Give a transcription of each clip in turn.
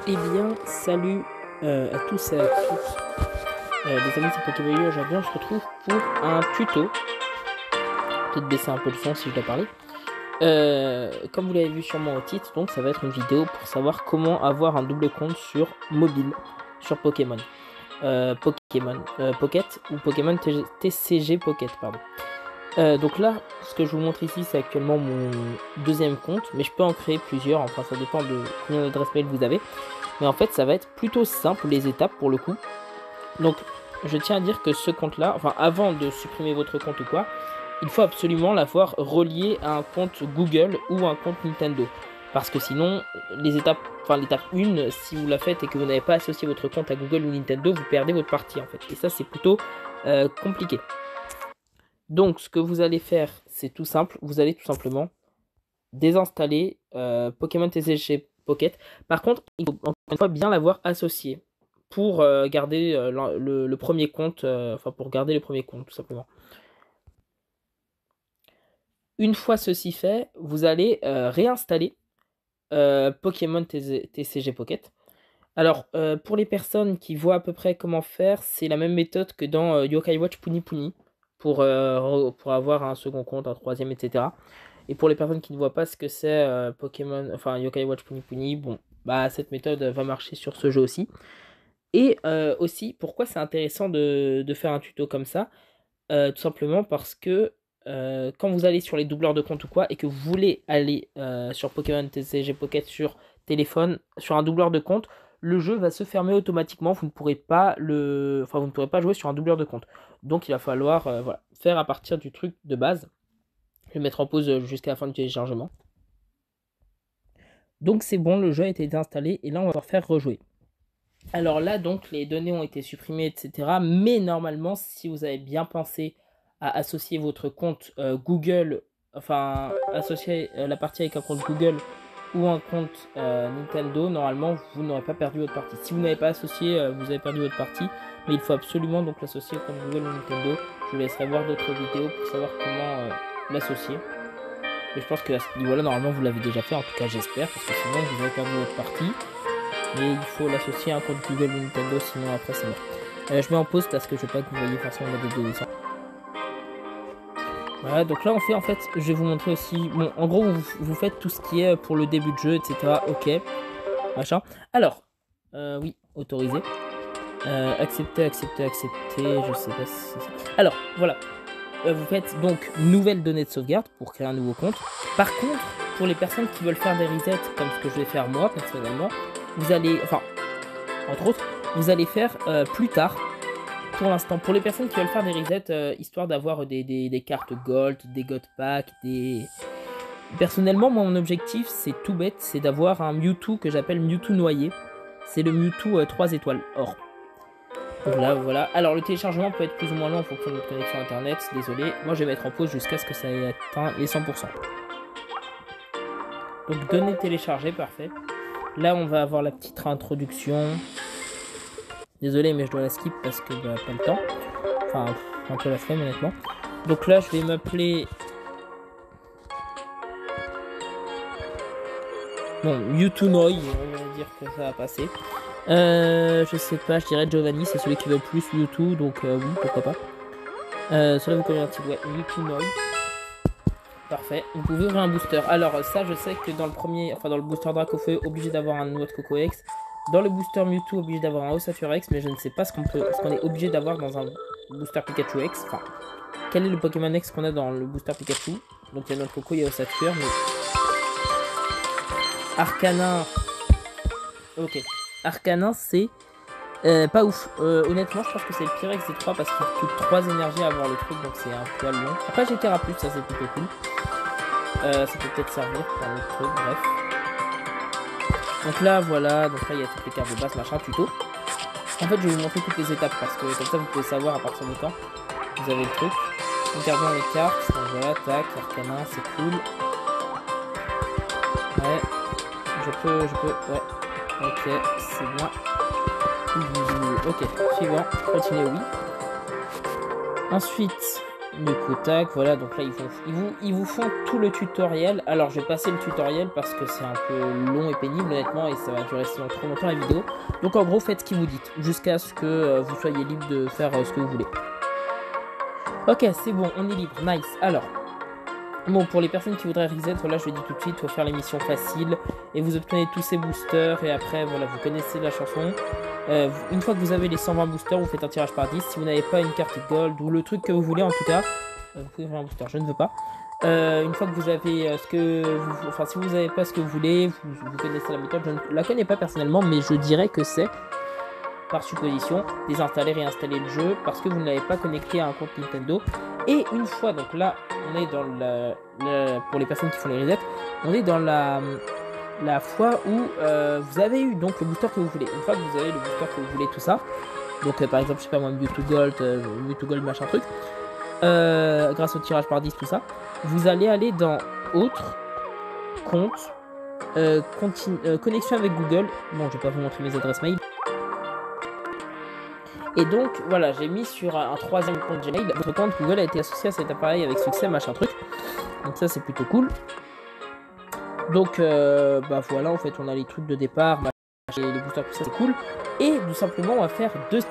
Eh bien, salut à tous et à toutes. Les amis, c'est Pokémon. Aujourd'hui, on se retrouve pour un tuto. Peut-être baisser un peu le son si je dois parler. Comme vous l'avez vu sûrement au titre, donc ça va être une vidéo pour savoir comment avoir un double compte sur mobile, sur Pokémon. Pocket ou Pokémon TCG Pocket, pardon. Donc là, ce que je vous montre ici, c'est actuellement mon deuxième compte, mais je peux en créer plusieurs, enfin ça dépend de combien d'adresses mail vous avez. Mais en fait, ça va être plutôt simple les étapes pour le coup. Donc, je tiens à dire que ce compte-là, enfin avant de supprimer votre compte ou quoi, il faut absolument l'avoir relié à un compte Google ou un compte Nintendo. Parce que sinon, les étapes, enfin l'étape 1, si vous la faites et que vous n'avez pas associé votre compte à Google ou Nintendo, vous perdez votre partie en fait. Et ça, c'est plutôt compliqué. Donc, ce que vous allez faire, c'est tout simple. Vous allez tout simplement désinstaller Pokémon TCG Pocket. Par contre, il faut encore une fois bien l'avoir associé pour garder le premier compte, enfin pour garder le premier compte tout simplement. Une fois ceci fait, vous allez réinstaller Pokémon TCG Pocket. Alors, pour les personnes qui voient à peu près comment faire, c'est la même méthode que dans Yokai Watch Puni Puni pour avoir un second compte, un troisième, etc. Et pour les personnes qui ne voient pas ce que c'est Pokémon, enfin Yokai Watch Puni Puni, bon, bah cette méthode va marcher sur ce jeu aussi. Et aussi, pourquoi c'est intéressant de faire un tuto comme ça? Tout simplement parce que quand vous allez sur les doubleurs de compte ou quoi, et que vous voulez aller sur Pokémon TCG Pocket sur téléphone, sur un doubleur de compte, le jeu va se fermer automatiquement. Vous ne pourrez pas vous ne pourrez pas jouer sur un doubleur de compte. Donc il va falloir voilà, faire à partir du truc de base. Je vais mettre en pause jusqu'à la fin du téléchargement. Donc c'est bon, le jeu a été installé et là on va faire rejouer. Alors là donc les données ont été supprimées etc. Mais normalement si vous avez bien pensé à associer votre compte Google, enfin associer la partie avec un compte Google ou un compte Nintendo, normalement vous n'aurez pas perdu votre partie. Si vous n'avez pas associé, vous avez perdu votre partie. Mais il faut absolument donc l'associer au compte Google ou Nintendo. Je vous laisserai voir d'autres vidéos pour savoir comment l'associer. Mais je pense que à ce niveau-là, normalement, vous l'avez déjà fait, en tout cas j'espère, parce que sinon vous avez perdu votre partie. Mais il faut l'associer à un compte Google ou Nintendo, sinon après c'est mort. Je mets en pause parce que je veux pas que vous voyez forcément la vidéo dessin. Voilà, donc là on fait en fait, je vais vous montrer aussi, bon en gros vous faites tout ce qui est pour le début de jeu, etc. Ok, machin. Alors, oui, autorisé. Accepter, accepter, accepter, je sais pas si c'est ça. Alors, voilà. Vous faites donc nouvelles données de sauvegarde pour créer un nouveau compte. Par contre, pour les personnes qui veulent faire des resets, comme ce que je vais faire moi personnellement, vous allez, enfin, entre autres, vous allez faire plus tard. Pour l'instant, pour les personnes qui veulent faire des resets, histoire d'avoir des cartes gold, des god packs, des... Personnellement, moi, mon objectif, c'est tout bête, c'est d'avoir un Mewtwo que j'appelle Mewtwo noyé. C'est le Mewtwo 3 étoiles or. Donc là, voilà. Alors, le téléchargement peut être plus ou moins long en fonction de votre connexion internet. Désolé. Moi, je vais mettre en pause jusqu'à ce que ça ait atteint les 100%. Donc, données téléchargées, parfait. Là, on va avoir la petite réintroduction. Désolé, mais je dois la skip parce que bah, pas le temps. Enfin, un peu la flemme, honnêtement. Donc là, je vais m'appeler... Bon, Mewtwo Noi, on va dire que ça va passer. Je sais pas, je dirais Giovanni, c'est celui qui veut le plus Mewtwo, donc oui, pourquoi pas. Cela vous convient, ouais, Mewtwo Noi. Parfait. Vous pouvez ouvrir un booster. Alors ça, je sais que dans le premier, enfin dans le booster Dracofeu, obligé d'avoir un Noix de Coco X. Dans le booster Mewtwo, obligé d'avoir un Ossature X, mais je ne sais pas ce qu'on est obligé d'avoir dans un booster Pikachu X. Enfin, quel est le Pokémon X qu'on a dans le booster Pikachu? Donc il y a Noix de Coco, il y a Ossature, mais Arcanin. Ok. Arcanin, c'est pas ouf. Honnêtement, je pense que c'est le pire X des 3 parce qu'il coûte 3 énergies à avoir le truc, donc c'est un poil long. Après, j'ai Carapuce, ça c'est plutôt cool. Ça peut peut-être servir pour un autre truc, bref. Donc là, voilà, donc là il y a toutes les cartes de base, machin, tuto. En fait, je vais vous montrer toutes les étapes parce que comme ça vous pouvez savoir à partir du temps vous avez le truc. Regardons les cartes, donc voilà, tac, Arcanin, c'est cool. Ouais, je peux, ouais. Ok, c'est bien. Ok, suivant, continuez, oui. Ensuite, Du coup, tac, voilà, donc là, ils vous font tout le tutoriel. Alors, je vais passer le tutoriel parce que c'est un peu long et pénible, honnêtement, et ça va durer trop longtemps la vidéo. Donc, en gros, faites ce qu'ils vous dites, jusqu'à ce que vous soyez libre de faire ce que vous voulez. Ok, c'est bon, on est libre, nice. Alors, bon, pour les personnes qui voudraient reset, voilà, je le dis tout de suite, il faut faire les missions faciles, et vous obtenez tous ces boosters, et après, voilà, vous connaissez la chanson. Une fois que vous avez les 120 boosters, vous faites un tirage par 10. Si vous n'avez pas une carte gold ou le truc que vous voulez, en tout cas, vous pouvez faire un booster, je ne veux pas. Une fois que vous avez ce que vous... Enfin, si vous n'avez pas ce que vous voulez, vous connaissez la méthode. Je ne la connais pas personnellement, mais je dirais que c'est, par supposition, désinstaller, réinstaller le jeu parce que vous ne l'avez pas connecté à un compte Nintendo. Et une fois, donc là, on est dans pour les personnes qui font les resets, on est dans la fois où vous avez eu donc le booster que vous voulez. Une fois que vous avez le booster que vous voulez, tout ça, donc par exemple, je sais pas moi, Mewtwo Gold, machin truc, grâce au tirage par 10, tout ça, vous allez aller dans autre, compte, connexion avec Google. Bon, je vais pas vous montrer mes adresses mail. Et donc, voilà, j'ai mis sur un troisième compte Gmail. Votre compte Google a été associé à cet appareil avec succès, machin truc. Donc ça, c'est plutôt cool. Donc, bah voilà, en fait, on a les trucs de départ, les boosters, tout ça, c'est cool. Et tout simplement, on va faire deux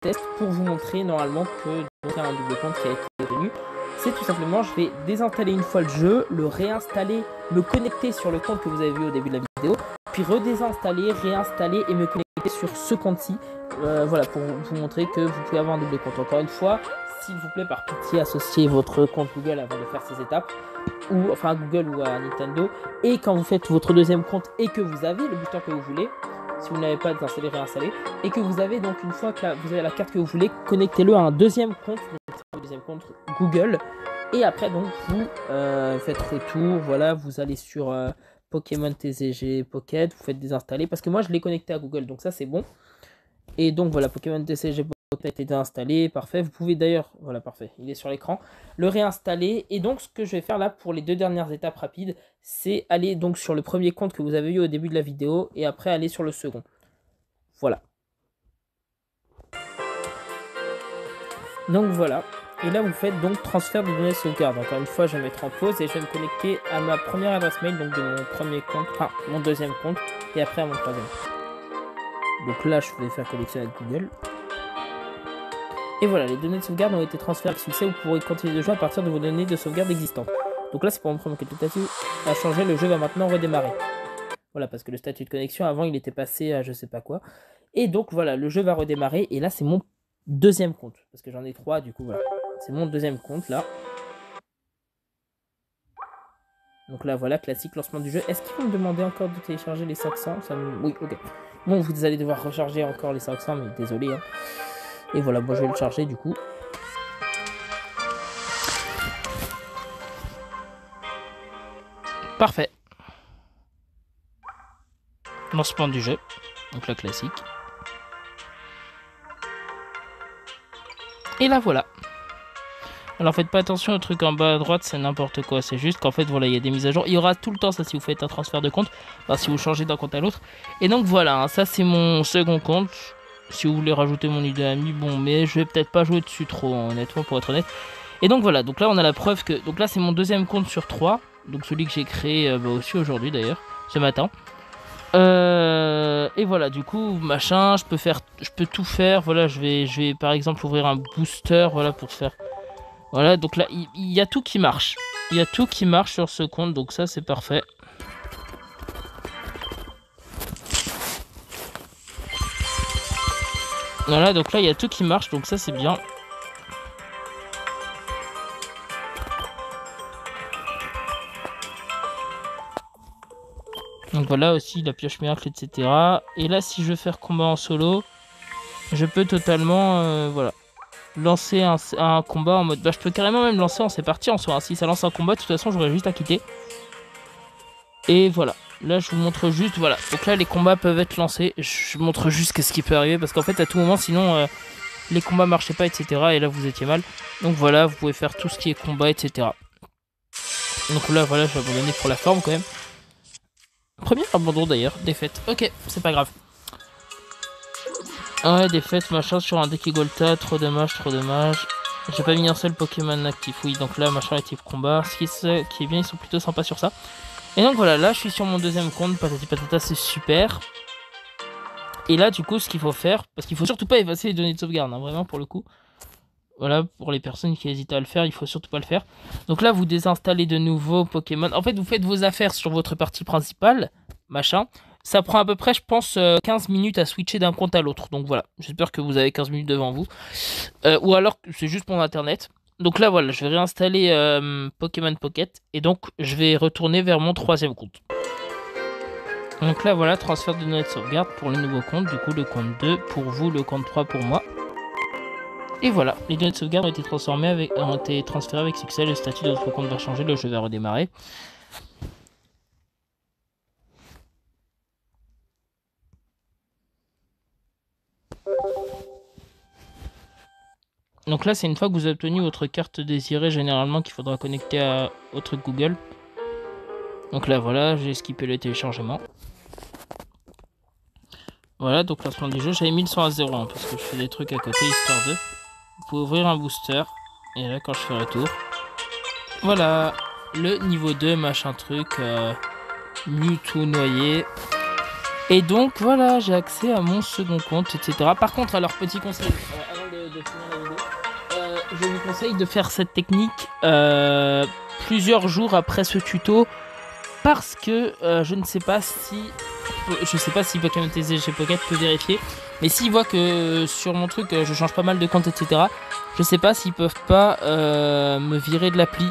tests pour vous montrer normalement que il y a un double compte qui a été obtenu. C'est tout simplement, je vais désinstaller une fois le jeu, le réinstaller, me connecter sur le compte que vous avez vu au début de la vidéo, puis redésinstaller, réinstaller et me connecter sur ce compte-ci. Voilà, pour vous montrer que vous pouvez avoir un double compte. Encore une fois, s'il vous plaît, par pitié, associez votre compte Google avant de faire ces étapes, ou enfin à Google ou à Nintendo. Et quand vous faites votre deuxième compte et que vous avez le booster que vous voulez, si vous n'avez pas, désinstallé, réinstaller, et que vous avez donc une fois que vous avez la carte que vous voulez, connectez-le à un deuxième compte, donc le deuxième compte Google. Et après donc vous faites retour, voilà, vous allez sur Pokémon TCG Pocket, vous faites désinstaller parce que moi je l'ai connecté à Google, donc ça c'est bon. Et donc voilà, Pokémon TCG Pocket a été installé, parfait. Vous pouvez d'ailleurs, voilà, parfait, il est sur l'écran, le réinstaller. Et donc ce que je vais faire là pour les deux dernières étapes rapides, c'est aller donc sur le premier compte que vous avez eu au début de la vidéo et après aller sur le second. Voilà. Donc voilà. Et là vous faites donc transfert de données de sauvegarde. Encore une fois, je vais mettre en pause et je vais me connecter à ma première adresse mail, donc de mon premier compte, enfin mon deuxième compte, et après à mon troisième. Donc là, je vais faire connexion avec Google. Et voilà, les données de sauvegarde ont été transférées avec succès. Vous pourrez continuer de jouer à partir de vos données de sauvegarde existantes. Donc là, c'est pour mon premier que le statut a changé. Le jeu va maintenant redémarrer. Voilà, parce que le statut de connexion, avant, il était passé à je sais pas quoi. Et donc, voilà, le jeu va redémarrer. Et là, c'est mon deuxième compte. Parce que j'en ai 3, du coup, voilà. C'est mon deuxième compte, là. Donc là, voilà, classique, lancement du jeu. Est-ce qu'ils vont me demander encore de télécharger les 500 Oui, ok. Bon, vous allez devoir recharger encore les 500, mais désolé. Hein. Et voilà, moi je vais le charger du coup. Parfait. Lancement du jeu. Donc la classique. Et là voilà. Alors faites pas attention au truc en bas à droite, c'est n'importe quoi. C'est juste qu'en fait voilà, il y a des mises à jour. Il y aura tout le temps ça si vous faites un transfert de compte. Enfin, si vous changez d'un compte à l'autre. Et donc voilà, hein, ça c'est mon second compte. Si vous voulez rajouter mon idée ami, bon, mais je vais peut-être pas jouer dessus trop, honnêtement, pour être honnête. Et donc voilà, donc là on a la preuve que... Donc là c'est mon deuxième compte sur 3. Donc celui que j'ai créé aussi aujourd'hui d'ailleurs, ce matin. Et voilà, du coup, machin, je peux tout faire. Voilà, je vais par exemple ouvrir un booster, voilà, pour faire... Voilà, donc là, il y a tout qui marche. Il y a tout qui marche sur ce compte, donc ça c'est parfait. Voilà, donc là il y a tout qui marche, donc ça c'est bien. Donc voilà aussi la pioche miracle, etc. Et là si je veux faire combat en solo, je peux totalement voilà, lancer un combat en mode... Bah je peux carrément même lancer en c'est parti en soi. Hein. Si ça lance un combat, de toute façon j'aurais juste à quitter. Et voilà. Là je vous montre juste, voilà. Donc là les combats peuvent être lancés. Je montre juste ce qui peut arriver. Parce qu'en fait à tout moment sinon les combats marchaient pas, etc. Et là vous étiez mal. Donc voilà, vous pouvez faire tout ce qui est combat, etc. Donc là voilà, je vais abandonner pour la forme quand même. Premier abandon d'ailleurs, défaite. Ok, c'est pas grave. Ouais, défaite, machin sur un deck Golta, trop dommage, trop dommage. J'ai pas mis un seul Pokémon actif. Oui, donc là, machin actif combat. Ce qui est bien, ils sont plutôt sympas sur ça. Et donc voilà, là, je suis sur mon deuxième compte. Patati patata, c'est super. Et là, du coup, ce qu'il faut faire, parce qu'il faut surtout pas effacer les données de sauvegarde, hein, vraiment pour le coup. Voilà, pour les personnes qui hésitent à le faire, il faut surtout pas le faire. Donc là, vous désinstallez de nouveaux Pokémon. En fait, vous faites vos affaires sur votre partie principale, machin. Ça prend à peu près, je pense, 15 minutes à switcher d'un compte à l'autre. Donc voilà, j'espère que vous avez 15 minutes devant vous. Ou alors, c'est juste mon internet. Donc là, voilà, je vais réinstaller Pokémon Pocket. Et donc, je vais retourner vers mon troisième compte. Donc là, voilà, transfert de données de sauvegarde pour le nouveau compte. Du coup, le compte 2 pour vous, le compte 3 pour moi. Et voilà, les données de sauvegarde ont été transférées avec succès. Le statut de votre compte va changer, le jeu va redémarrer. Donc là, c'est une fois que vous avez obtenu votre carte désirée, généralement, qu'il faudra connecter au truc Google. Donc là, voilà, j'ai skippé le téléchargement. Voilà, donc lancement du jeu, j'avais mis le son à 0, hein, parce que je fais des trucs à côté, histoire de... Vous pouvez ouvrir un booster, et là, quand je fais retour, voilà, le niveau 2, machin truc, Mewtwo noyé. Et donc, voilà, j'ai accès à mon second compte, etc. Par contre, alors, petit conseil, avant de finir la vidéo, je vous conseille de faire cette technique plusieurs jours après ce tuto, parce que je ne sais pas si... Je sais pas si Pokémon TCG Pocket peut vérifier, mais s'ils voient que sur mon truc je change pas mal de comptes, etc., je sais pas s'ils peuvent pas me virer de l'appli.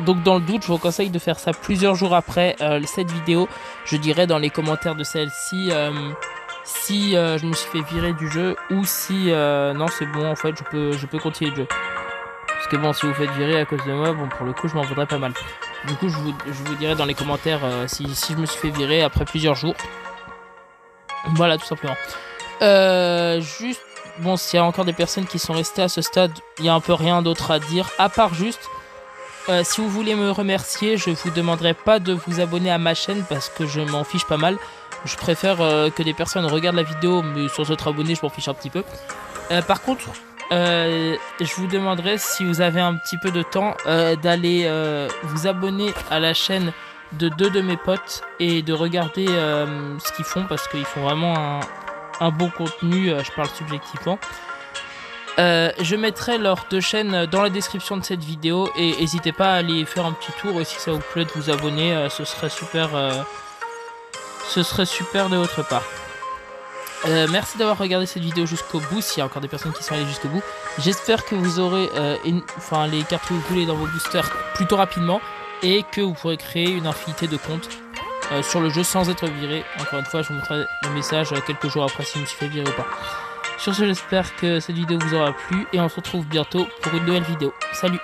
Donc dans le doute, je vous conseille de faire ça plusieurs jours après cette vidéo. Je dirais dans les commentaires de celle-ci si je me suis fait virer du jeu, ou si non c'est bon, en fait je peux continuer le jeu. Parce que bon, si vous faites virer à cause de moi, bon pour le coup je m'en voudrais pas mal. Du coup je vous dirai dans les commentaires si je me suis fait virer après plusieurs jours. Voilà, tout simplement. Juste, bon, s'il y a encore des personnes qui sont restées à ce stade, il n'y a un peu rien d'autre à dire, à part juste, si vous voulez me remercier, je vous demanderai pas de vous abonner à ma chaîne, parce que je m'en fiche pas mal. Je préfère que des personnes regardent la vidéo, mais sans être abonné, je m'en fiche un petit peu. Par contre, je vous demanderai, si vous avez un petit peu de temps, d'aller vous abonner à la chaîne de deux de mes potes et de regarder ce qu'ils font, parce qu'ils font vraiment un bon contenu, je parle subjectivement. Je mettrai leurs deux chaînes dans la description de cette vidéo, et n'hésitez pas à aller faire un petit tour, et si ça vous plaît de vous abonner, ce serait super de votre part. Merci d'avoir regardé cette vidéo jusqu'au bout, s'il y a encore des personnes qui sont allées jusqu'au bout. J'espère que vous aurez les cartes que vous voulez dans vos boosters plutôt rapidement, et que vous pourrez créer une infinité de comptes sur le jeu sans être viré. Encore une fois, je vous montrerai le message quelques jours après si je me suis fait virer ou pas. Sur ce, j'espère que cette vidéo vous aura plu, et on se retrouve bientôt pour une nouvelle vidéo. Salut!